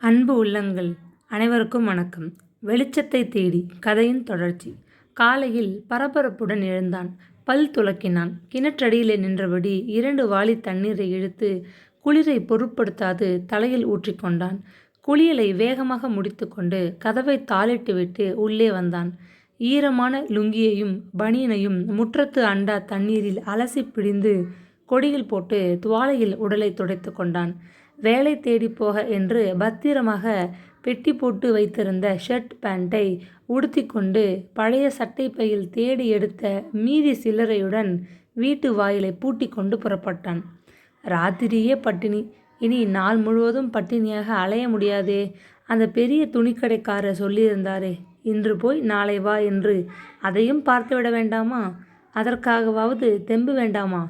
அன்பு உள்ளங்கள் அனைவருக்கும் வணக்கம். வெளிச்சத்தை தேடி கதையின் தொடர்ச்சி. காலையில் பரபரப்புடன் எழுந்தான். பல் துலக்கினான். கிணற்றடியிலே நின்றபடி 2 வாளி தண்ணீரை இழுத்து குளிரை பொருட்படுத்தாது தலையில் ஊற்றிக்கொண்டான். குளியலை வேகமாக முடித்துக்கொண்டு கதவை தாளிட்டுவிட்டு உள்ளே வந்தான். ஈரமான லுங்கியையும் பனியனையும் முற்றத்து அண்டா தண்ணீரில் அலசி பிழிந்து கொடியில் போட்டு துவாலையில் உடலை துடைத்து கொண்டான். வேலை தேடி போக என்று பத்திரமாக பெட்டி போட்டு வைத்திருந்த ஷர்ட் பேண்டை உடுத்தி கொண்டு பழைய சட்டை பையில் தேடி எடுத்த மீதி சில்லறையுடன் வீட்டு வாயிலை பூட்டி கொண்டு புறப்பட்டான். ராத்திரியே பட்டினி. இனி நாள் முழுவதும் பட்டினியாக அலைய முடியாதே. அந்த பெரிய துணிக்கடைக்காரர் சொல்லியிருந்தாரே, இன்று போய் நாளை வா என்று. அதையும் பார்த்துவிட வேண்டாமா? அதற்காகவாவது தெம்பு வேண்டாமா?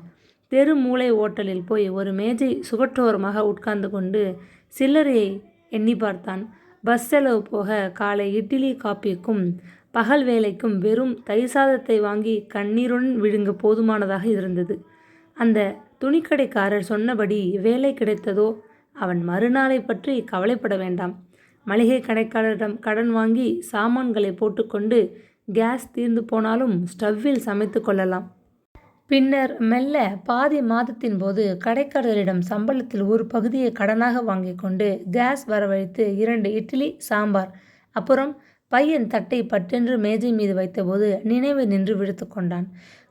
தெரு மூளை ஓட்டலில் போய் ஒரு மேஜை சுவற்றோரமாக உட்கார்ந்து கொண்டு சில்லறையை எண்ணி பார்த்தான். பஸ் செலவு போக காலை இட்லி காப்பிக்கும் பகல் வேலைக்கும் வெறும் தயிர் சாதத்தை வாங்கி கண்ணீருடன் விழுங்க போதுமானதாக இருந்தது. அந்த துணிக்கடைக்காரர் சொன்னபடி வேலை கிடைத்ததோ? அவன் மறுநாளை பற்றி கவலைப்பட வேண்டாம். மளிகை கடைக்காரரிடம் கடன் வாங்கி சாமான்களை போட்டுக்கொண்டு கேஸ் தீர்ந்து போனாலும் ஸ்டவ்வில் சமைத்து கொள்ளலாம். பின்னர் மெல்ல பாதி மாதத்தின் போது கடைக்காரரிடம் சம்பளத்தில் ஒரு பகுதியை கடனாக வாங்கி கொண்டு கேஸ் வரவழைத்து 2 இட்லி சாம்பார். அப்புறம் பையன் தட்டை பட்டென்று மேஜை மீது வைத்தபோது நினைவு நின்று விடுத்து கொண்டான்.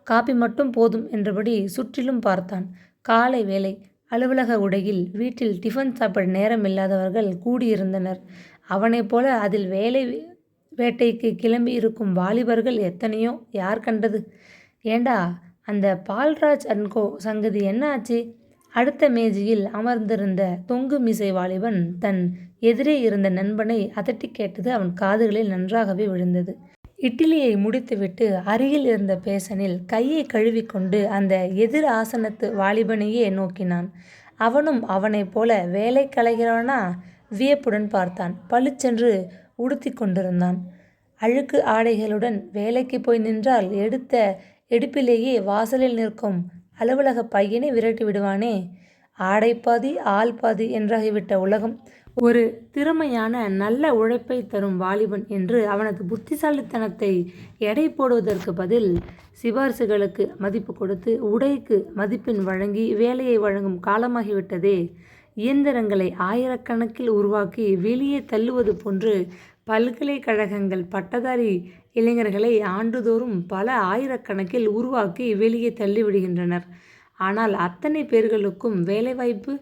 காப்பி மட்டும் போதும் என்றபடி சுற்றிலும் பார்த்தான். காலை வேலை. அலுவலக உடையில் வீட்டில் டிஃபன் சாப்பிட நேரம் இல்லாதவர்கள் கூடியிருந்தனர். அவனைப் போல அதில் வேலை வேட்டைக்கு கிளம்பி இருக்கும் வாலிபர்கள் எத்தனையோ, யார் கண்டது? ஏண்டா, அந்த பால்ராஜ் அன்கோ சங்கதி என்ன ஆச்சு? அடுத்த மேஜையில் அமர்ந்திருந்த தொங்கு மீசை வாலிபன் தன் எதிரே இருந்த நண்பனை அதட்டி கேட்டது அவன் காதுகளில் நன்றாகவே விழுந்தது. இட்லியை முடித்துவிட்டு அருகில் இருந்த பேசனில் கையை கழுவிக்கொண்டு அந்த எதிர் ஆசனத்து வாலிபனையே நோக்கினான். அவனும் அவனைப் போல வேலை கலைகிறவனா? வியப்புடன் பார்த்தான். பளிச்சென்று உடுத்தி கொண்டிருந்தான். அழுக்கு ஆடைகளுடன் வேலைக்கு போய் நின்றால் எடுத்த எடுப்பிலேயே வாசலில் நிற்கும் அலுவலக பையனை விரட்டி விடுவானே. ஆடை பாதி ஆள் பாதி என்றாகிவிட்ட உலகம். ஒரு திறமையான நல்ல உழைப்பை தரும் வாலிபன் என்று அவனது புத்திசாலித்தனத்தை எடை போடுவதற்கு பதில் சிபாரிசுகளுக்கு மதிப்பு கொடுத்து உடைக்கு மதிப்பெண் வழங்கி வேலையை வழங்கும் காலமாகிவிட்டதே. இயந்திரங்களை ஆயிரக்கணக்கில் உருவாக்கி வெளியே தள்ளுவது போன்று பல்கலைக்கழகங்கள் பட்டதாரி இளைஞர்களை ஆண்டுதோறும் பல ஆயிரக்கணக்கில் உருவாக்கி வெளியே தள்ளிவிடுகின்றனர். ஆனால் அத்தனை பேர்களுக்கும் வேலைவாய்ப்பு?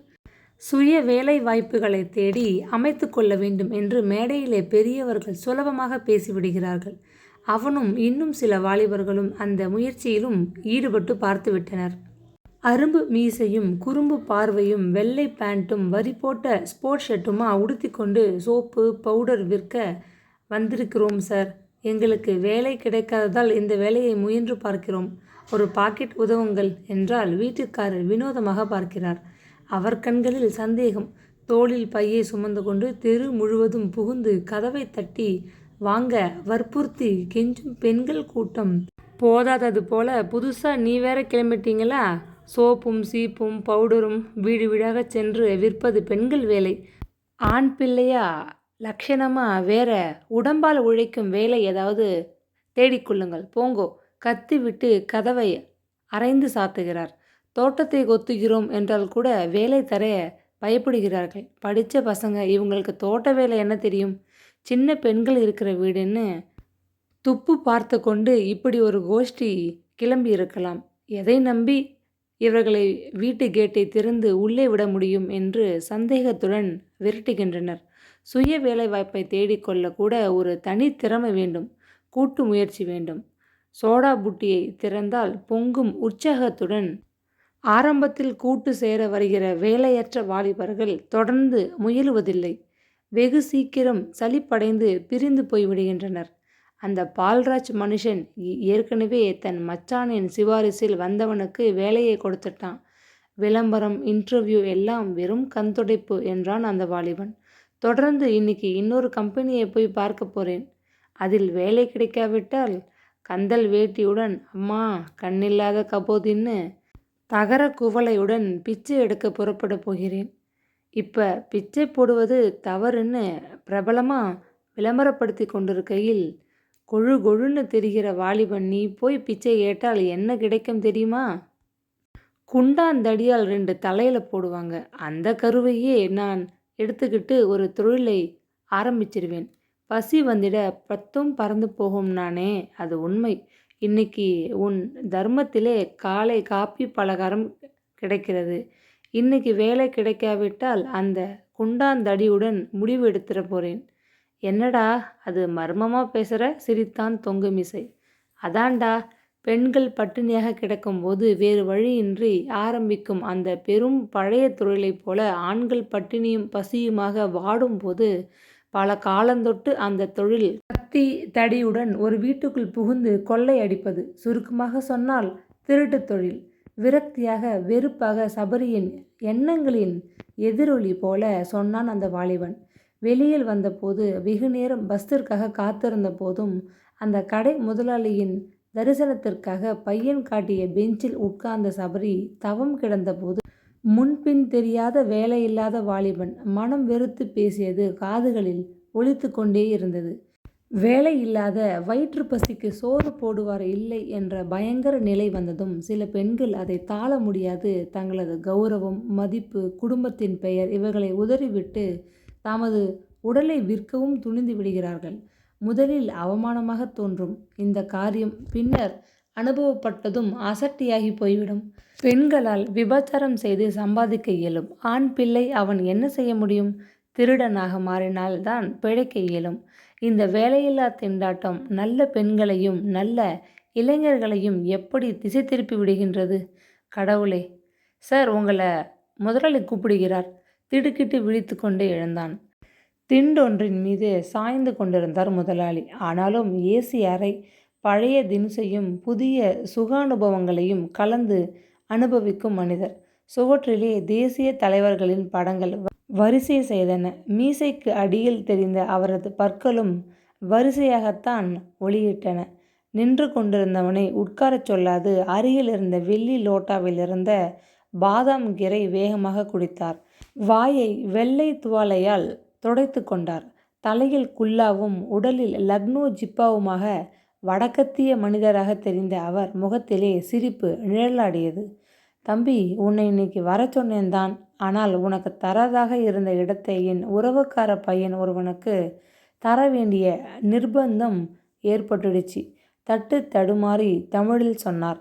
சுய வேலை வாய்ப்புகளை தேடி அமைத்து கொள்ள வேண்டும் என்று மேடையிலே பெரியவர்கள் சுலபமாக பேசிவிடுகிறார்கள். அவனும் இன்னும் சில வாலிபர்களும் அந்த முயற்சியிலும் ஈடுபட்டு பார்த்துவிட்டனர். அரும்பு மீசையும் குறும்பு பார்வையும் வெள்ளை பேண்ட்டும் வரி போட்ட ஸ்போர்ட்ஸ் ஷர்ட்டுமா உடுத்தி கொண்டு சோப்பு பவுடர் விற்க வந்திருக்கிறோம் சார். எங்களுக்கு வேலை கிடைக்காததால் இந்த வேலையை முயன்று பார்க்கிறோம். ஒரு பாக்கெட் உதவுங்கள் என்றால் வீட்டுக்காரர் வினோதமாக பார்க்கிறார். அவர் கண்களில் சந்தேகம். தோளில் பையை சுமந்து கொண்டு தெரு முழுவதும் புகுந்து கதவை தட்டி வாங்க வற்புறுத்தி கெஞ்சும் பெண்கள் கூட்டம். போதாதது போல புதுசா நீ வேற கிளம்பிட்டீங்களா? சோப்பும் சீப்பும் பவுடரும் வீடு வீடாக சென்று விற்பது பெண்கள் வேலை. ஆண் பிள்ளையா லட்சணமா வேற உடம்பால் உழைக்கும் வேலை ஏதாவது தேடிக்கொள்ளுங்கள் போங்கோ. கத்தி விட்டு கதவை அரைந்து சாத்துகிறார். தோட்டத்தை கொத்துகிறோம் என்றால் கூட வேலை தர பயப்படுகிறார்கள். படித்த பசங்க, இவங்களுக்கு தோட்ட வேலை என்ன தெரியும்? சின்ன பெண்கள் இருக்கிற வீடுன்னு துப்பு பார்த்து கொண்டு இப்படி ஒரு கோஷ்டி கிளம்பி இருக்கலாம். எதை நம்பி இவர்களை வீட்டு கேட்டை திறந்து உள்ளே விட முடியும் என்று சந்தேகத்துடன் விரட்டுகின்றனர். சுய வேலைவாய்ப்பை தேடிக்கொள்ள கூட ஒரு தனி திறமை வேண்டும். கூட்டு முயற்சி வேண்டும். சோடா புட்டியை திறந்தால் பொங்கும் உற்சாகத்துடன் ஆரம்பத்தில் கூட்டு சேர வருகிற வேலையற்ற வாலிபர்கள் தொடர்ந்து முயலுவதில்லை. வெகு சீக்கிரம் சலிப்படைந்து பிரிந்து போய்விடுகின்றனர். அந்த பால்ராஜ் மனுஷன் ஏற்கனவே தன் மச்சானின் சிபாரிசில் வந்தவனுக்கு வேலையை கொடுத்துட்டான். விளம்பரம் இன்டர்வியூ எல்லாம் வெறும் கண்துடைப்பு என்றான் அந்த வாலிபன். தொடர்ந்து இன்னைக்கு இன்னொரு கம்பெனியை போய் பார்க்க போகிறேன். அதில் வேலை கிடைக்காவிட்டால் கந்தல் வேட்டியுடன் அம்மா கண்ணில்லாத கபோதின்னு தகர குவளையுடன் பிச்சை எடுக்க புறப்பட போகிறேன். இப்ப பிச்சை போடுவது தவறுன்னு பிரபலமா விளம்பரப்படுத்தி கொண்டிருக்கையில் கொழு கொழுன்னு தெரிகிற வாலிபன் நீ போய் பிச்சை கேட்டால் என்ன கிடைக்கும் தெரியுமா? குண்டாந்தடியால் 2 தலையில போடுவாங்க. அந்த கருவையே நான் எடுத்துக்கிட்டு ஒரு தொழிலை ஆரம்பிச்சிருவேன். பசி வந்திட 10ம் பறந்து போகும்னானே அது உண்மை. இன்னைக்கு உன் தர்மத்திலே காலை காப்பி பலகாரம் கிடைக்கிறது. இன்னைக்கு வேலை கிடைக்காவிட்டால் அந்த குண்டாந்தடியுடன் முடிவு எடுத்துட போறேன். என்னடா அது மர்மமா பேசுற? சிரித்தான் தொங்குமிசை. அதான்டா, பெண்கள் பட்டினியாக கிடக்கும்போது வேறு வழியின்றி ஆரம்பிக்கும் அந்த பெரும் பழைய தொழிலைப் போல ஆண்கள் பட்டினியும் பசியுமாக வாடும்போது பல காலந்தொட்டு அந்த தொழில் கத்தி தடியுடன் ஒரு வீட்டுக்குள் புகுந்து கொள்ளை அடிப்பது. சுருக்கமாக சொன்னால் திருட்டுத் தொழில். விரக்தியாக வெறுப்பாக சபரியின் எண்ணங்களின் எதிரொலி போல சொன்னான் அந்த வாலிபன். வெளியில் வந்தபோது வெகுநேரம் பஸ்ஸிற்காக காத்திருந்த போதும் அந்த கடை முதலாளியின் தரிசனத்திற்காக பையன் காட்டிய பெஞ்சில் உட்கார்ந்த சபரி தவம் கிடந்தபோது முன்பின் தெரியாத வேலையில்லாத வாலிபன் மனம் வெறுத்து பேசியது காதுகளில் ஒலித்து கொண்டே இருந்தது. வேலையில்லாத வயிற்று பசிக்கு சோறு போடுவார் இல்லை என்ற பயங்கர நிலை வந்ததும் சில பெண்கள் அதை தாழ முடியாது தங்களது கௌரவம், மதிப்பு, குடும்பத்தின் பெயர் இவைகளை உதறிவிட்டு தமது உடலை விற்கவும் துணிந்து விடுகிறார்கள். முதலில் அவமானமாக தோன்றும் இந்த காரியம் பின்னர் அனுபவப்பட்டதும் அசட்டியாகி போய்விடும். பெண்களால் விபச்சாரம் செய்து சம்பாதிக்க இயலும். ஆண் பிள்ளை அவன் என்ன செய்ய முடியும்? திருடனாக மாறினால்தான் பிழைக்க இயலும். இந்த வேலையில்லா திண்டாட்டம் நல்ல பெண்களையும் நல்ல இளைஞர்களையும் எப்படி திசை திருப்பி விடுகின்றது? கடவுளே! சார், உங்களை முதலாளி கூப்பிடுகிறார். திடுக்கிட்டு விழித்து கொண்டே எழுந்தான். திண்டொன்றின் மீது சாய்ந்து கொண்டிருந்தார் முதலாளி. ஆனாலும் ஏசி அறை. பழைய தினுசையும் புதிய சுகானுபவங்களையும் கலந்து அனுபவிக்கும் மனிதர். சுவற்றிலே தேசிய தலைவர்களின் படங்கள் வரிசை செய்தன. மீசைக்கு அடியில் தெரிந்த அவரது பற்களும் வரிசையாகத்தான் ஒளியிட்டன. நின்று கொண்டிருந்தவனை உட்காரச் சொல்லாது அருகில் இருந்த வெள்ளி லோட்டாவிலிருந்த பாதாம் கீரை வேகமாக குடித்தார். வாயை வெள்ளை துவாலையால் துடைத்து கொண்டார். தலையில் குல்லாவும் உடலில் லக்னோ ஜிப்பாவுமாக வடக்கத்திய மனிதராக தெரிந்த அவர் முகத்திலே சிரிப்பு நிழலாடியது. தம்பி, உன்னை இன்னைக்கு வர சொன்னேன்தான். ஆனால் உனக்கு தரதாக இருந்த இடத்தை என் உறவுக்கார பையன் ஒருவனுக்கு தர வேண்டிய நிர்பந்தம் ஏற்பட்டுடுச்சு. தட்டு தடுமாறி தமிழில் சொன்னார்.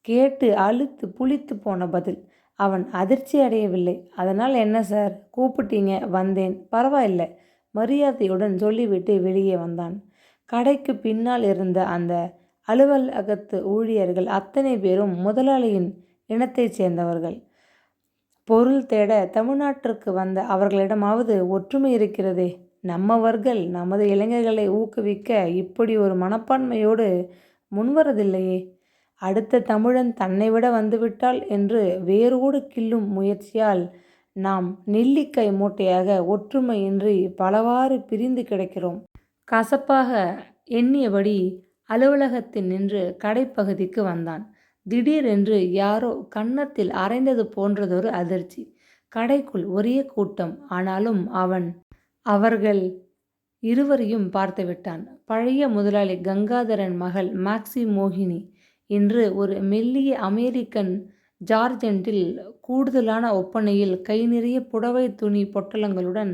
கேட்டு அழுத்து புளித்து போன பதில். அவன் அதிர்ச்சி அடையவில்லை. அதனால் என்ன சார், கூப்பிட்டீங்க, வந்தேன், பரவாயில்ல, மரியாதையுடன் சொல்லிவிட்டு வெளியே வந்தான். கடைக்கு பின்னால் இருந்த அந்த அலுவலகத்து ஊழியர்கள் அத்தனை பேரும் முதலாளியின் இனத்தைச் சேர்ந்தவர்கள். பொருள் தேட தமிழ்நாட்டிற்கு வந்த அவர்களிடமாவது ஒற்றுமை இருக்கிறதே. நம்மவர்கள் நமது இளைஞர்களை ஊக்குவிக்க இப்படி ஒரு மனப்பான்மையோடு முன்வரதில்லையே. அடுத்த தமிழன் தன்னை விட வந்துவிட்டால் என்று வேரோடு கிள்ளும் முயற்சியால் நாம் நெல்லிக்காய் மூட்டையாக ஒற்றுமையின்றி பலவாறு பிரிந்து கிடக்கிறோம். கசப்பாக எண்ணியபடி அலுவலகத்தில் நின்று கடைப்பகுதிக்கு வந்தான். திடீரென்று யாரோ கன்னத்தில் அரைந்தது போன்றதொரு அதிர்ச்சி. கடைக்குள் ஒரே கூட்டம். ஆனாலும் அவன் அவர்கள் இருவரையும் பார்த்துவிட்டான். பழைய முதலாளி கங்காதரன் மகள் மேக்சி மோகினி இன்று ஒரு மெல்லிய அமெரிக்கன் ஜார்ஜெண்டில் கூடுதலான ஒப்பனையில் கை நிறைய புடவை துணி பொட்டலங்களுடன்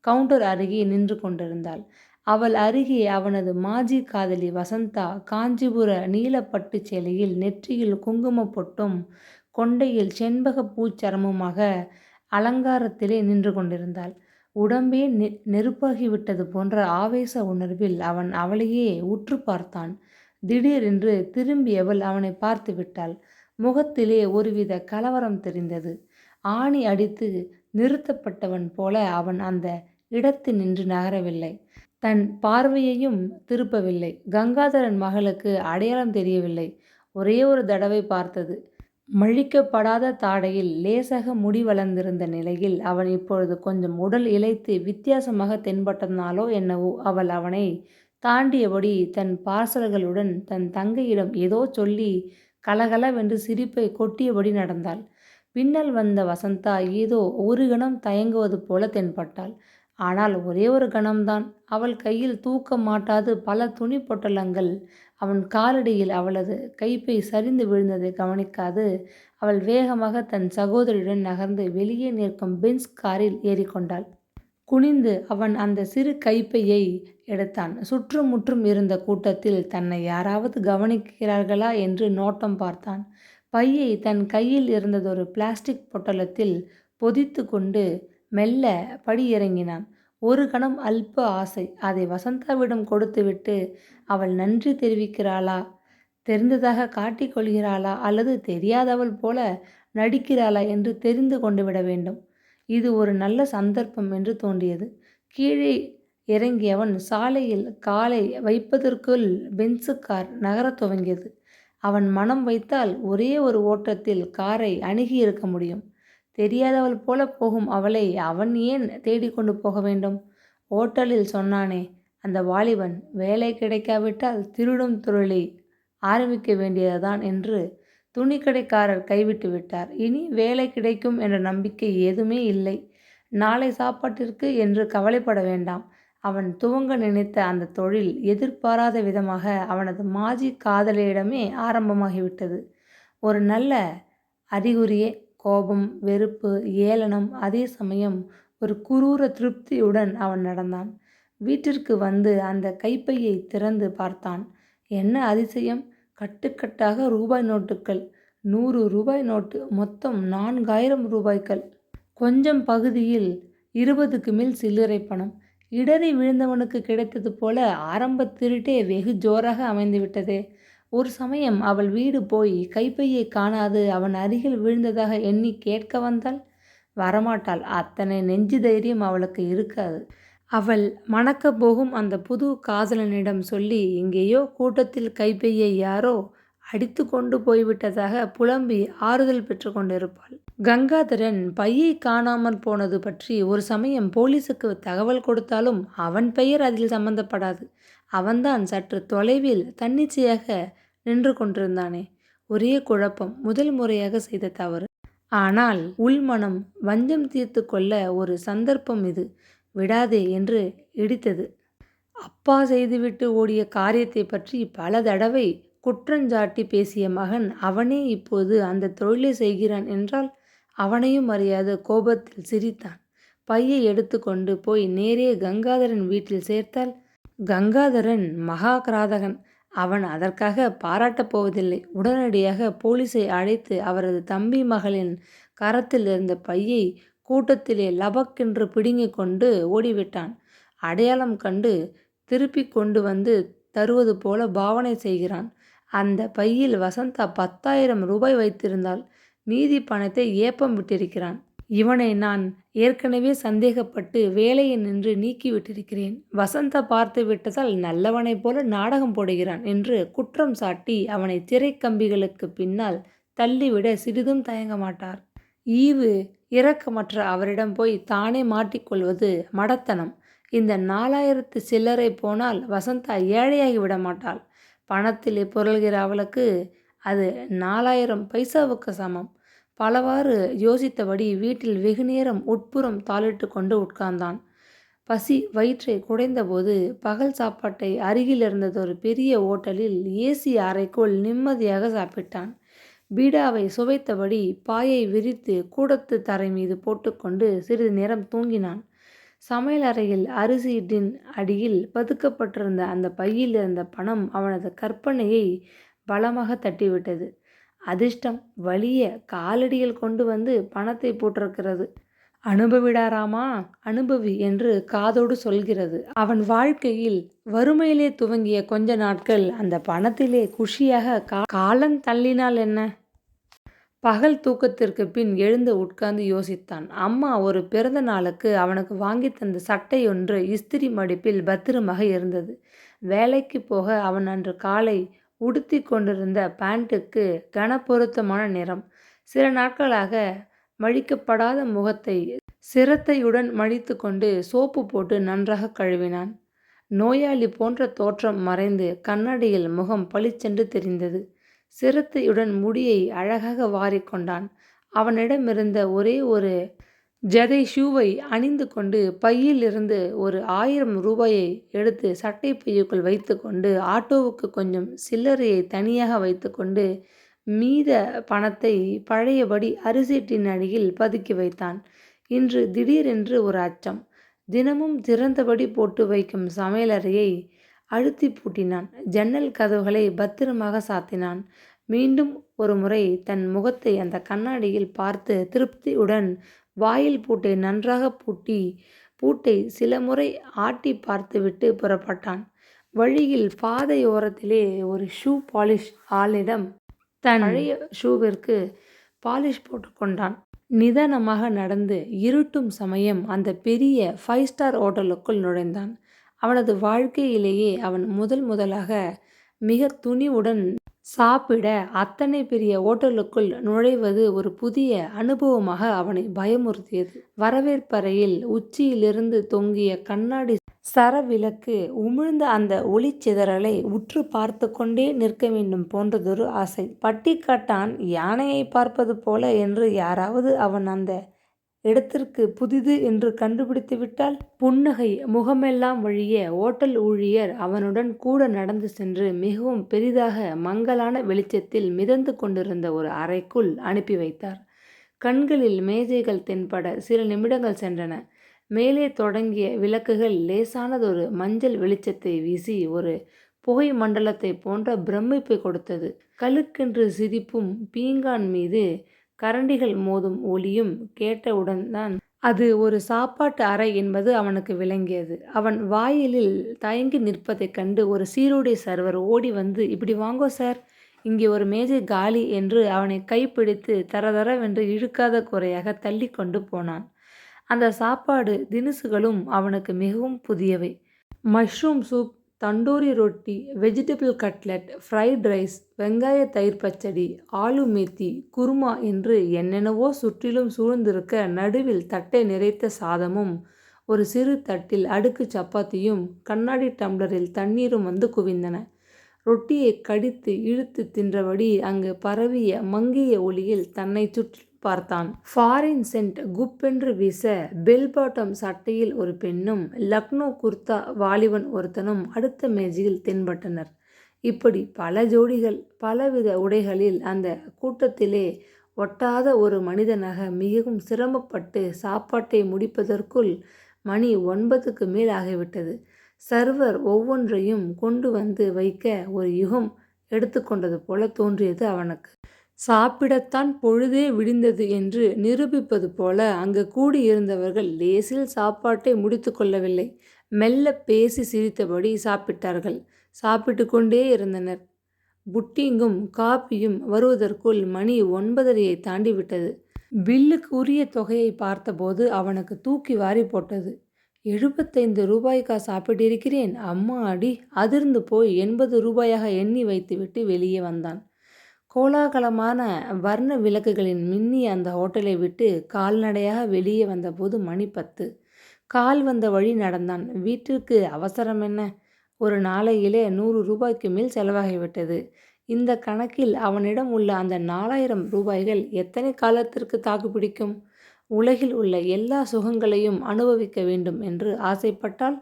கவுண்டர் அருகே நின்று கொண்டிருந்தாள். அவள் அருகே அவனது மாஜி காதலி வசந்தா காஞ்சிபுர நீலப்பட்டு சேலையில் நெற்றியில் குங்குமப் பொட்டும் கொண்டையில் செண்பக பூச்சரமுமாக அலங்காரத்திலே நின்று கொண்டிருந்தாள். உடம்பே நெருப்பாகிவிட்டது போன்ற ஆவேச உணர்வில் அவன் அவளையே உற்று பார்த்தான். திடீரென்று திரும்பியவள் அவனை பார்த்து விட்டாள். முகத்திலே ஒருவித கலவரம் தெரிந்தது. ஆணி அடித்து நிறுத்தப்பட்டவன் போல அவன் அந்த இடத்தில் நின்று நகரவில்லை. தன் பார்வையையும் திருப்பவில்லை. கங்காதரன் மகளுக்கு அடையாளம் தெரியவில்லை. ஒரே ஒரு தடவை பார்த்தது. மழிக்கப்படாத தாடையில் லேசாக முடி வளர்ந்திருந்த நிலையில் அவன் இப்பொழுது கொஞ்சம் உடல் இளைத்து வித்தியாசமாக தென்பட்டனாலோ என்னவோ அவள் அவனை தாண்டியபடி தன் பார்சல்களுடன் தன் தங்கையிடம் ஏதோ சொல்லி கலகலவென்று சிரிப்பை கொட்டியபடி நடந்தாள். பின்னால் வந்த வசந்தா ஏதோ ஒரு கணம் தயங்குவது போல தென்பட்டாள். ஆனால் ஒரே ஒரு கணம்தான். அவள் கையில் தூக்க மாட்டாது பல துணி பொட்டலங்கள் அவன் காலடியில் அவளது கைப்பை சரிந்து விழுந்ததை கவனிக்காது அவள் வேகமாக தன் சகோதரியுடன் நகர்ந்து வெளியே நிற்கும் பென்ஸ் காரில் ஏறிக்கொண்டாள். குனிந்து அவன் அந்த சிறு கைப்பையை எடுத்தான். சுற்றும் முற்றும் இருந்த கூட்டத்தில் தன்னை யாராவது கவனிக்கிறார்களா என்று நோட்டம் பார்த்தான். பையை தன் கையில் இருந்ததொரு பிளாஸ்டிக் பொட்டலத்தில் பொதித்து கொண்டு மெல்ல படியிறங்கினான். ஒரு கணம் அல்ப ஆசை. அதை வசந்தாவிடம் கொடுத்துவிட்டு அவள் நன்றி தெரிவிக்கிறாளா, தெரிந்ததாக காட்டிக் கொள்கிறாளா, அல்லது தெரியாதவள் போல நடிக்கிறாளா என்று தெரிந்து கொண்டு விட வேண்டும். இது ஒரு நல்ல சந்தர்ப்பம் என்று தோன்றியது. கீழே இறங்கியவன் சாலையில் காலை வைப்பதற்குள் பென்சு கார் நகரத் துவங்கியது. அவன் மனம் வைத்தால் ஒரே ஒரு ஓட்டத்தில் காரை அணுகியிருக்க முடியும். தெரியாதவள் போல போகும் அவளை அவன் ஏன் தேடிக்கொண்டு போக வேண்டும்? ஓட்டலில் சொன்னானே அந்த வாலிபன், வேலை கிடைக்காவிட்டால் திருடும் தொழிலை ஆரம்பிக்க வேண்டியதுதான் என்று துணிக்கடைக்காரர் கைவிட்டு விட்டார். இனி வேலை கிடைக்கும் என்ற நம்பிக்கை ஏதுமே இல்லை. நாளை சாப்பாட்டிற்கு என்று கவலைப்பட வேண்டாம். அவன் துவங்க நினைத்த அந்த தொழில் எதிர்பாராத விதமாக அவனது மாஜி காதலியிடமே ஆரம்பமாகிவிட்டது. ஒரு நல்ல அறிகுறியே. கோபம், வெறுப்பு, ஏளனம், அதே சமயம் ஒரு குரூர திருப்தியுடன் அவன் நடந்தான். வீட்டிற்கு வந்து அந்த கைப்பையை திறந்து பார்த்தான். என்ன அதிசயம்! கட்டுக்கட்டாக ரூபாய் நோட்டுகள். 100 ரூபாய் நோட்டு. மொத்தம் 4000 ரூபாய்கள். கொஞ்சம் பகுதியில் 20க்கு மேல் சில்லறை பணம். இடறி விழுந்தவனுக்கு கிடைத்தது போல ஆரம்ப திருட்டே வெகு ஜோராக அமைந்துவிட்டதே. ஒரு சமயம் அவள் வீடு போய் கைப்பையை காணாது அவன் அருகில் விழுந்ததாக எண்ணி கேட்க வந்தாள். வரமாட்டாள். அத்தனை நெஞ்சு தைரியம் அவளுக்கு இருக்காது. அவள் மணக்கப் போகும் அந்த புது காதலனிடம் சொல்லி எங்கேயோ கூட்டத்தில் கைப்பையை யாரோ அடித்து கொண்டு போய்விட்டதாக புலம்பி ஆறுதல் பெற்று கொண்டிருப்பாள். கங்காதரன் பையை காணாமற் போனது பற்றி ஒரு சமயம் போலீசுக்கு தகவல் கொடுத்தாலும் அவன் பெயர் அதில் சம்பந்தப்படாது. அவன்தான் சற்று தொலைவில் தன்னிச்சையாக நின்று கொண்டிருந்தானே. ஒரே குழப்பம். முதல் முறையாக செய்த தவறு. ஆனால் உள்மனம் வஞ்சம் தீர்த்து கொள்ள ஒரு சந்தர்ப்பம் இது. விடாதே என்று இடித்தது. அப்பா செய்துவிட்டு ஓடிய காரியத்தை பற்றி பல தடவை குற்றஞ்சாட்டி பேசிய மகன் அவனே இப்போது அந்த தொழிலை செய்கிறான் என்றால் அவனையும் அறியாது கோபத்தில் சிரித்தான். பையை எடுத்து கொண்டு போய் நேரே கங்காதரன் வீட்டில் சேர்த்தால் கங்காதரன் மகா கிராதகன். அவன் அதற்காக பாராட்டப் போவதில்லை. உடனடியாக போலீஸை அழைத்து அவரது தம்பி மகளின் கரத்தில் இருந்த பையை கூட்டத்திலே லபக்கென்று பிடுங்கிக் கொண்டு ஓடிவிட்டான். அடையாளம் கண்டு திருப்பி கொண்டு வந்து தருவது போல பாவனை செய்கிறான். அந்த பையில் வசந்தா 10,000 ரூபாய் வைத்திருந்தால் மீதி பணத்தை ஏப்பம் விட்டிருக்கிறான். இவனை நான் ஏற்கனவே சந்தேகப்பட்டு வேலையை நின்று நீக்கிவிட்டிருக்கிறேன். வசந்தா பார்த்து விட்டதால் நல்லவனைப் போல நாடகம் போடுகிறான் என்று குற்றம் சாட்டி அவனை சிறை கம்பிகளுக்கு பின்னால் தள்ளிவிட சிறிதும் தயங்க மாட்டார். ஈவு இரக்கமற்ற அவரிடம் போய் தானே மாட்டிக்கொள்வது மடத்தனம். இந்த 4000 சில்லறை போனால் வசந்தா ஏழையாகி விட மாட்டாள். பணத்திலே புரள்கிற அவளுக்கு அது 4000 பைசாவுக்கு சமம். பலவாறு யோசித்தபடி வீட்டில் வெகுநேரம் உட்புறம் தாளிட்டு கொண்டு உட்கார்ந்தான். பசி வயிற்றை குடைந்தபோது பகல் சாப்பாட்டை அருகில் இருந்ததொரு பெரிய ஓட்டலில் ஏசி அறைக்குள் நிம்மதியாக சாப்பிட்டான். பீடாவை சுவைத்தபடி பாயை விரித்து கூடத்து தரை மீது போட்டுக்கொண்டு சிறிது நேரம் தூங்கினான். சமையலறையில் அரிசி டின் அடியில் பதுக்கப்பட்டிருந்த அந்த பையில் இருந்த பணம் அவனது கற்பனையை பலமாக தட்டிவிட்டது. அதிர்ஷ்டம் வலிய காலடியில் கொண்டு வந்து பணத்தை போட்டிருக்கிறது. அனுபவிடாராமா, அனுபவி என்று காதோடு சொல்கிறது. அவன் வாழ்க்கையில் வறுமையிலே துவங்கிய கொஞ்ச நாட்கள் அந்த பணத்திலே குஷியாக காலந்தள்ளினால் என்ன? பகல் தூக்கத்திற்கு பின் எழுந்து உட்கார்ந்து யோசித்தான். அம்மா ஒரு பிறந்த நாளுக்கு அவனுக்கு வாங்கி தந்த சட்டை ஒன்று இஸ்திரி மடிப்பில் பத்திரமாக இருந்தது. வேலைக்கு போக அவன் அன்று காலை உடுத்தி கொண்டிருந்த பேண்ட்டுக்கு கனப்பொருத்தமான நிறம். சில நாட்களாக மழிக்கப்படாத முகத்தை சிரத்தையுடன் மழித்து கொண்டு சோப்பு போட்டு நன்றாக கழுவினான். நோயாளி போன்ற தோற்றம் மறைந்து கண்ணாடியில் முகம் பளிச்சென்று தெரிந்தது. சிரத்தையுடன் முடியை அழகாக வாரிக்கொண்டான். அவனிடமிருந்த ஒரே ஒரு ஜதை ஷூவை அணிந்து கொண்டு பையில் இருந்து ஒரு 1000 ரூபாயை எடுத்து சட்டை பையுக்குள் வைத்து கொண்டு ஆட்டோவுக்கு கொஞ்சம் சில்லறையை தனியாக வைத்து கொண்டு மீத பணத்தை பழையபடி அரிசீட்டின் அடியில் பதுக்கி வைத்தான். இன்று திடீரென்று ஒரு அச்சம். தினமும் திறந்தபடி போட்டு வைக்கும் சமையலறையை அழுத்தி பூட்டினான். ஜன்னல் கதவுகளை பத்திரமாக சாத்தினான். மீண்டும் ஒரு முறை தன் முகத்தை அந்த கண்ணாடியில் பார்த்து திருப்தியுடன் வாயில் பூட்டை நன்றாக பூட்டை சில முறை ஆட்டி பார்த்துவிட்டு புறப்பட்டான். வழியில் பாதையோரத்திலே ஒரு ஷூ பாலிஷ் ஆளிடம் தன் பழைய ஷூவிற்கு பாலிஷ் போட்டுக்கொண்டான். நிதானமாக நடந்து இருட்டும் சமயம் அந்த பெரிய 5 ஸ்டார் ஹோட்டலுக்குள் நுழைந்தான். அவனது வாழ்க்கையிலேயே அவன் முதலாக மிக துணிவுடன் சாப்பிட அத்தனை பெரிய ஓட்டலுக்குள் நுழைவது ஒரு புதிய அனுபவமாக அவனை பயமுறுத்தியது. வரவேற்பறையில் உச்சியிலிருந்து தொங்கிய கண்ணாடி சரவிளக்கு உமிழ்ந்த அந்த ஒளிச்சிதறலை உற்று பார்த்து கொண்டே நிற்க வேண்டும் போன்றதொரு ஆசை. பட்டிக்காட்டான் யானையை பார்ப்பது போல என்று யாராவது அவன் அந்த இடத்திற்கு புதிது என்று கண்டுபிடித்து விட்டால்? புன்னகை முகமெல்லாம் வழிய ஓட்டல் ஊழியர் அவனுடன் கூட நடந்து சென்று மிகவும் பெரிதாக மங்கலான வெளிச்சத்தில் மிதந்து கொண்டிருந்த ஒரு அறைக்குள் அனுப்பி வைத்தார். கண்களில் மேஜைகள் தென்பட சில நிமிடங்கள் சென்றன. மேலே தொடங்கிய விளக்குகள் லேசானதொரு மஞ்சள் வெளிச்சத்தை வீசி ஒரு புகை மண்டலத்தை போன்ற பிரமிப்பை கொடுத்தது. கழுக்கென்று சிரிப்பும் பீங்கான் மீது கரண்டிகள் மோதும் ஒலியும் கேட்டவுடன் தான் அது ஒரு சாப்பாட்டு அறை என்பது அவனுக்கு விளங்கியது. அவன் வாயிலில் தயங்கி நிற்பதைக் கண்டு ஒரு சீருடை சர்வர் ஓடி வந்து, "இப்படி வாங்கோ சார், இங்கே ஒரு மேஜை காலி" என்று அவனை கைப்பிடித்து தரதரவென்று இழுக்காத குறையாக தள்ளி கொண்டு போனான். அந்த சாப்பாடு தினுசுகளும் அவனுக்கு மிகவும் புதியவை. மஷ்ரூம் சூப், தண்டூரி ரொட்டி, வெஜிடபிள் கட்லெட், ஃப்ரைட் ரைஸ், வெங்காய தயிர் பச்சடி, ஆலு மேத்தி, குருமா என்று என்னென்னவோ சுற்றிலும் சூழ்ந்திருக்க நடுவில் தட்டை நிறைத்த சாதமும் ஒரு சிறு தட்டில் அடுக்கு சப்பாத்தியும் கண்ணாடி டம்ளரில் தண்ணீரும் வந்து குவிந்தன. ரொட்டியை கடித்து இழுத்து தின்றபடி அங்கு பரவிய மங்கிய ஒளியில் தன்னை சுற்றி பார்த்தான். ஃபாரின் சென்ட் குப்பென்று வீச பெல் பாட்டம் சட்டையில் ஒரு பெண்ணும் லக்னோ குர்தா வாலிபன் ஒருத்தனும் அடுத்த மேஜையில் தென்பட்டனர். இப்படி பல ஜோடிகள் பலவித உடைகளில் அந்த கூட்டத்திலே ஒட்டாத ஒரு மனிதனாக மிகவும் சிரமப்பட்டு சாப்பாட்டை முடிப்பதற்குள் மணி 9க்கு மேல் ஆகிவிட்டது. சர்வர் ஒவ்வொன்றையும் கொண்டு வந்து வைக்க ஒரு யுகம் எடுத்துக்கொண்டது போல தோன்றியது அவனுக்கு. சாப்பிடத்தான் பொழுதே விடிந்தது என்று நிரூபிப்பது போல அங்கு கூடியிருந்தவர்கள் லேசில் சாப்பாட்டை முடித்து கொள்ளவில்லை. மெல்ல பேசி சிரித்தபடி சாப்பிட்டார்கள். சாப்பிட்டு கொண்டே இருந்தனர். புட்டிங்கும் காப்பியும் வருவதற்குள் மணி 9:30 தாண்டிவிட்டது. பில்லுக்கு உரிய தொகையை பார்த்தபோது அவனுக்கு தூக்கி வாரி போட்டது. 75 ரூபாய்க்கா சாப்பிட்டிருக்கிறேன், அம்மா அடி! அதிர்ந்து போய் 80 ரூபாயாக எண்ணி வைத்துவிட்டு வெளியே வந்தான். கோலாகலமான வர்ண விளக்குகளின் மின்னிய அந்த ஹோட்டலை விட்டு கால்நடையாக வெளியே வந்தபோது மணி 10. கால் வந்த வழி நடந்தான். வீட்டிற்கு அவசரம் என்ன? ஒரு நாளையிலே 100 ரூபாய்க்கு மேல் செலவாகிவிட்டது. இந்த கணக்கில் அவனிடம் உள்ள அந்த 4000 ரூபாய்கள் எத்தனை காலத்திற்கு தாக்குப்பிடிக்கும்? உலகில் உள்ள எல்லா சுகங்களையும் அனுபவிக்க வேண்டும் என்று ஆசைப்பட்டால்,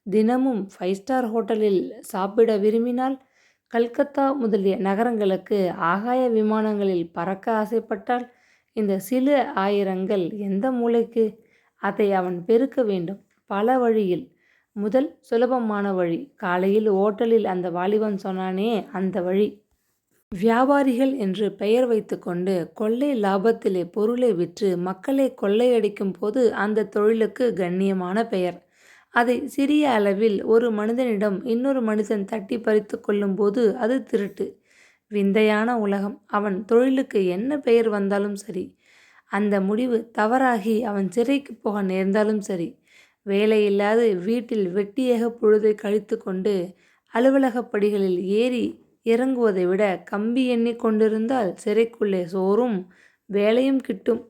தினமும் 5 ஸ்டார் ஹோட்டலில் சாப்பிட விரும்பினால், கல்கத்தா முதலிய நகரங்களுக்கு ஆகாய விமானங்களில் பறக்க ஆசைப்பட்டால், இந்த சில ஆயிரங்கள் எந்த மூலைக்கு? அதை அவன் பெருக்க வேண்டும். பல வழியில். முதல் சுலபமான வழி. காலையில் ஓட்டலில் அந்த வாலிபன் சொன்னானே, அந்த வழி. வியாபாரிகள் என்று பெயர் வைத்துக்கொண்டு கொள்ளை லாபத்திலே பொருளை விற்று மக்களை கொள்ளையடிக்கும் போது அந்த தொழிலுக்கு கண்ணியமான பெயர். அதை சிறிய அளவில் ஒரு மனிதனிடம் இன்னொரு மனிதன் தட்டி பறித்து கொள்ளும்போது அது திருட்டு. விந்தையான உலகம். அவன் தொழிலுக்கு என்ன பெயர் வந்தாலும் சரி, அந்த முடிவு தவறாகி அவன் சிறைக்கு போக நேர்ந்தாலும் சரி, வேலையில்லாது வீட்டில் வெட்டியாக பொழுதை கழித்து கொண்டு அலுவலகப் படிகளில் ஏறி இறங்குவதை விட கம்பி எண்ணி கொண்டிருந்தால் சிறைக்குள்ளே சோறும் வேலையும் கிட்டும்.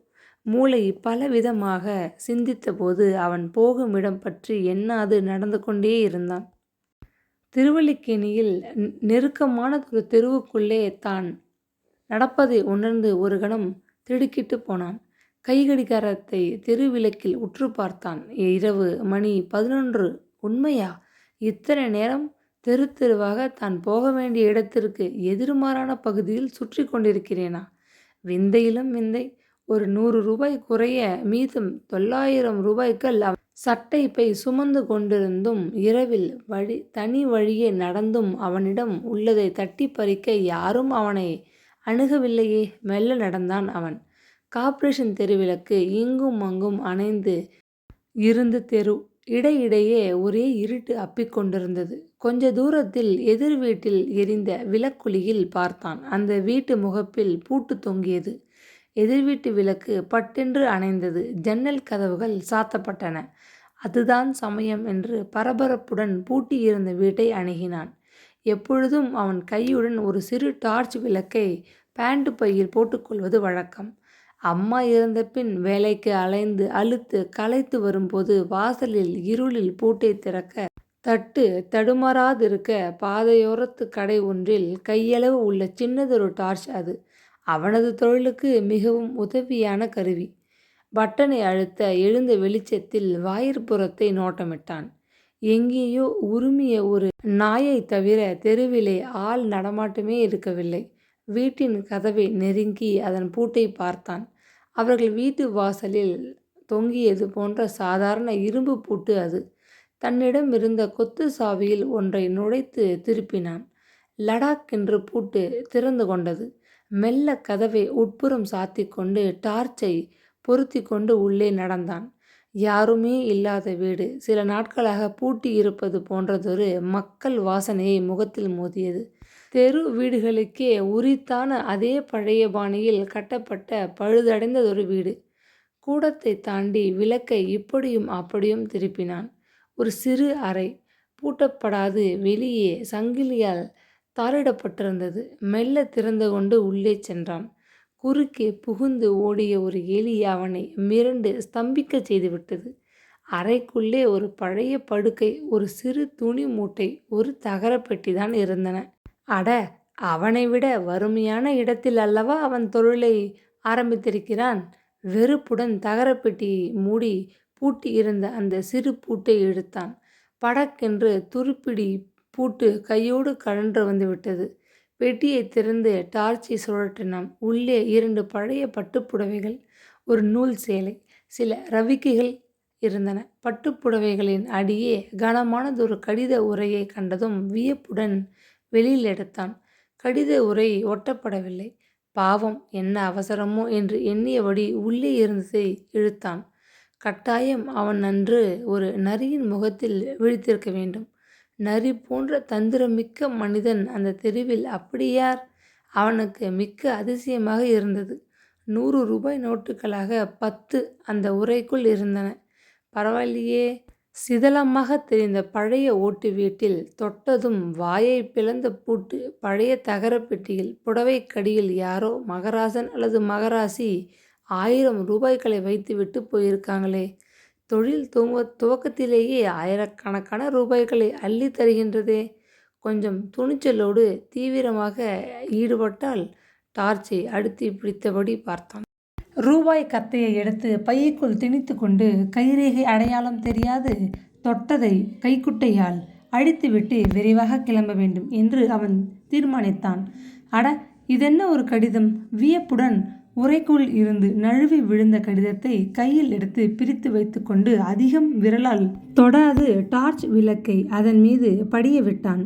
மூளை பலவிதமாக சிந்தித்தபோது அவன் போகும் இடம் பற்றி எண்ணாது நடந்து கொண்டே இருந்தான். திருவல்லிக்கேணியில் நெருக்கமான ஒரு தெருவுக்குள்ளே தான் நடப்பதை உணர்ந்து ஒரு கணம் திடுக்கிட்டு போனான். கைகடிகாரத்தை தெருவிளக்கில் உற்று பார்த்தான். இரவு மணி 11. உண்மையா? இத்தனை நேரம் தெரு தெருவாக தான் போக வேண்டிய இடத்திற்கு எதிர்மாறான பகுதியில் சுற்றி கொண்டிருக்கிறேனா? விந்தையிலும் விந்தை. ஒரு 100 ரூபாய் குறைய மீதம் 900 ரூபாய்கள் சட்டை பை சுமந்து கொண்டிருந்தும் இரவில் தனி வழியே நடந்தும் அவனிடம் உள்ளதை தட்டி பறிக்க யாரும் அவனை அணுகவில்லையே. மெல்ல நடந்தான் அவன். கார்ப்பரேஷன் தெருவிளக்கு இங்கும் அங்கும் அணைந்து இருந்த தெரு. இடையிடையே ஒரே இருட்டு அப்பிக்கொண்டிருந்தது. கொஞ்ச தூரத்தில் எதிர் வீட்டில் எரிந்த விளக்குலியில் பார்த்தான். அந்த வீட்டு முகப்பில் பூட்டு தொங்கியது. எதிர் வீட்டு விளக்கு பட்டென்று அணைந்தது. ஜன்னல் கதவுகள் சாத்தப்பட்டன. அதுதான் சமயம் என்று பரபரப்புடன் பூட்டியிருந்த வீட்டை அணுகினான். எப்பொழுதும் அவன் கையுடன் ஒரு சிறு டார்ச் விளக்கை பேண்ட் பையில் போட்டுக்கொள்வது வழக்கம். அம்மா இறந்த பின் வேலைக்கு அலைந்து அலுத்து களைத்து வரும்போது வாசலில் இருளில் பூட்டை திறக்க தட்டு தடுமாறாதிருக்க பாதையோரத்து கடை ஒன்றில் கையளவு உள்ள சின்னதொரு டார்ச் அது. அவனது தொழிலுக்கு மிகவும் உதவியான கருவி. பட்டனை அழுத்த எழுந்த வெளிச்சத்தில் வாயிற்புறத்தை நோட்டமிட்டான். எங்கேயோ உருமிய ஒரு நாயை தவிர தெருவிலே ஆள் நடமாட்டமே இருக்கவில்லை. வீட்டின் கதவை நெருங்கி அதன் பூட்டை பார்த்தான். அவர்கள் வீட்டு வாசலில் தொங்கியது போன்ற சாதாரண இரும்பு பூட்டு அது. தன்னிடம் இருந்த கொத்து சாவியில் ஒன்றை நுழைத்து திருப்பினான். லடாக் என்று பூட்டு திறந்து கொண்டது. மெல்ல கதவை உட்புறம் சாத்தி கொண்டு டார்ச்சை பொருத்தி கொண்டு உள்ளே நடந்தான். யாருமே இல்லாத வீடு. சில நாட்களாக பூட்டி இருப்பது போன்றதொரு மக்கள் வாசனையை முகத்தில் மோதியது. தெரு வீடுகளுக்கே உரித்தான அதே பழைய பாணியில் கட்டப்பட்ட பழுதடைந்ததொரு வீடு. கூடத்தை தாண்டி விளக்கை இப்படியும் அப்படியும் திருப்பினான். ஒரு சிறு அறை, பூட்டப்படாது வெளியே சங்கிலியால் தாளிடப்பட்டிருந்தது. மெல்ல திறந்து கொண்டு உள்ளே சென்றான். குறுக்கே புகுந்து ஓடிய ஒரு எலி அவனை மிரண்டு ஸ்தம்பிக்க செய்துவிட்டது. அறைக்குள்ளே ஒரு பழைய படுக்கை, ஒரு சிறு துணி மூட்டை, ஒரு தகரப்பெட்டிதான் இருந்தன. அட, அவனை விட வறுமையான இடத்தில் அல்லவா அவன் தொழிலை ஆரம்பித்திருக்கிறான். வெறுப்புடன் தகரப்பெட்டியை மூடி பூட்டி இருந்த அந்த சிறு பூட்டை எடுத்தான். படக்கென்று துருப்பிடி பூட்டு கையோடு கழன்று வந்துவிட்டது. பெட்டியை திறந்து டார்ச்சை சுழற்றினான். உள்ளே 2 பழைய பட்டுப்புடவைகள், ஒரு நூல் சேலை, சில ரவிக்கைகள் இருந்தன. பட்டுப்புடவைகளின் அடியே கனமானதொரு கடித உரையை கண்டதும் வியப்புடன் வெளியில் எடுத்தான். கடித உரை ஒட்டப்படவில்லை. பாவம், என்ன அவசரமோ என்று எண்ணியபடி உள்ளே இருந்ததை இழுத்தான். கட்டாயம் அவன் அன்று ஒரு நரியின் முகத்தில் விழித்திருக்க வேண்டும். நரி போன்ற தந்திரமிக்க மனிதன் அந்த தெருவில் அப்படி யார்? அவனுக்கு மிக்க அதிசயமாக இருந்தது. 100 ரூபாய் நோட்டுகளாக 10 அந்த உறைக்குள் இருந்தன. பரவாயில்லையே. சிதலமாக தெரிந்த பழைய ஓட்டு வீட்டில் தொட்டதும் வாயை பிளந்த பூட்டு. பழைய தகரப்பெட்டியில் புடவைக்கடியில் யாரோ மகராசன் அல்லது மகராசி 1000 ரூபாய்களை வைத்துவிட்டு போயிருக்காங்களே. தொழில் துவக்கத்திலேயே ஆயிரக்கணக்கான ரூபாய்களை அள்ளி தருகின்றதே. கொஞ்சம் துணிச்சலோடு தீவிரமாக ஈடுபட்டால் டார்ச்சை அடுத்து பிடித்தபடி பார்த்தான். ரூபாய் கத்தையை எடுத்து பைக்குள் திணித்து கொண்டு கைரேகை அடையாளம் தெரியாது தொட்டதை கைக்குட்டையால் அழித்துவிட்டு விரைவாக கிளம்ப வேண்டும் என்று அவன் தீர்மானித்தான். அட, இதென்ன ஒரு கடிதம்? வியப்புடன் உறைக்குள் இருந்து நழுவி விழுந்த கடிதத்தை கையில் எடுத்து பிரித்து வைத்து கொண்டு அதிகம் விரலால் தொடாது டார்ச் விளக்கை அதன் மீது படிய விட்டான்.